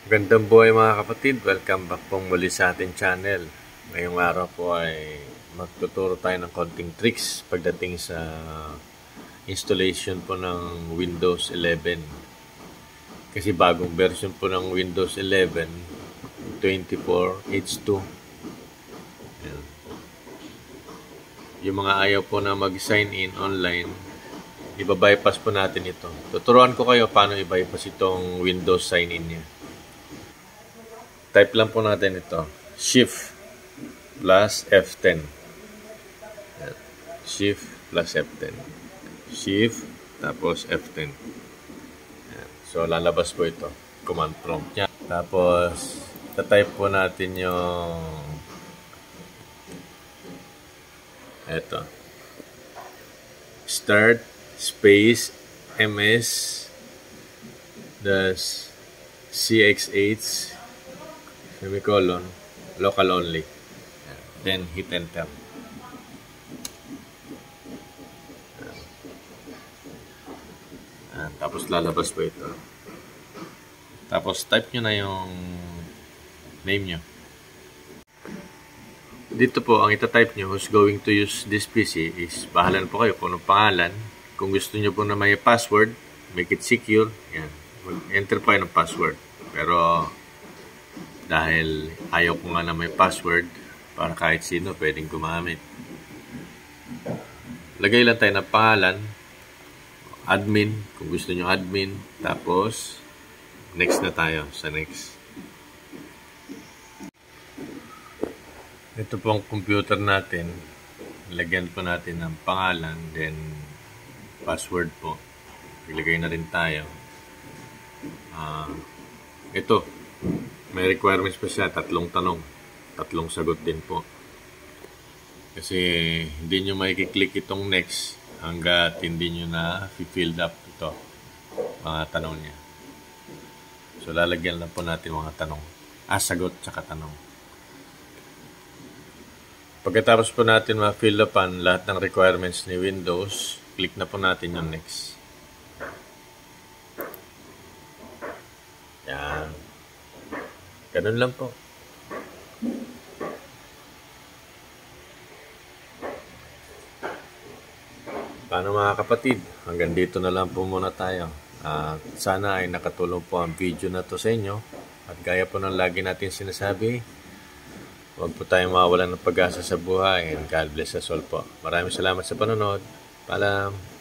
Gandang buhay mga kapatid, welcome back pong muli sa ating channel. Ngayong araw po ay magtuturo tayo ng konting tricks pagdating sa installation po ng Windows 11. Kasi bagong version po ng Windows 11, 24H2. Ayan. Yung mga ayaw po na mag-sign in online, iba-bypass po natin ito. Tuturuan ko kayo paano i-bypass itong Windows sign-in niya. Type lang po natin ito. Shift plus F10. Ayan. Shift plus F10. Shift tapos F10. Ayan. So, lalabas po ito. Command prompt niya. Tapos, tatype po natin yung ito. Start space ms dash cx8 semicolon local only. Then hit enter. Tapos lalabas po ito. Tapos type nyo na yung name nyo. Dito po, ang itatype nyo who's going to use this PC is bahalan po kayo kung anong pangalan. Kung gusto nyo po na may password, make it secure. Yan. Mag-enter po kayo ng password. Pero dahil ayaw ko nga na may password para kahit sino pwedeng gumamit. Lagay lang tayo ng pangalan, admin, kung gusto nyo admin, tapos next na tayo sa next. Ito po ang computer natin, lagyan po natin ng pangalan, then password po. Ilagay na rin tayo. Ito, may requirements pa siya, 3 tanong, 3 sagot din po. Kasi hindi nyo makiklik itong next hanggat hindi nyo na filled up ito, mga tanong niya. So, lalagyan lang po natin mga tanong. Sagot tsaka tanong. Pagkatapos po natin ma-fill upan lahat ng requirements ni Windows, click na po natin yung next. Yan. Ganun lang po. Paano mga kapatid? Hanggang dito na lang po muna tayo. Sana ay nakatulong po ang video na to sa inyo. At gaya po ng lagi natin sinasabi, huwag po tayong mawawalan ng pag-asa sa buhay. And God bless us all po. Maraming salamat sa panonood. Paalam.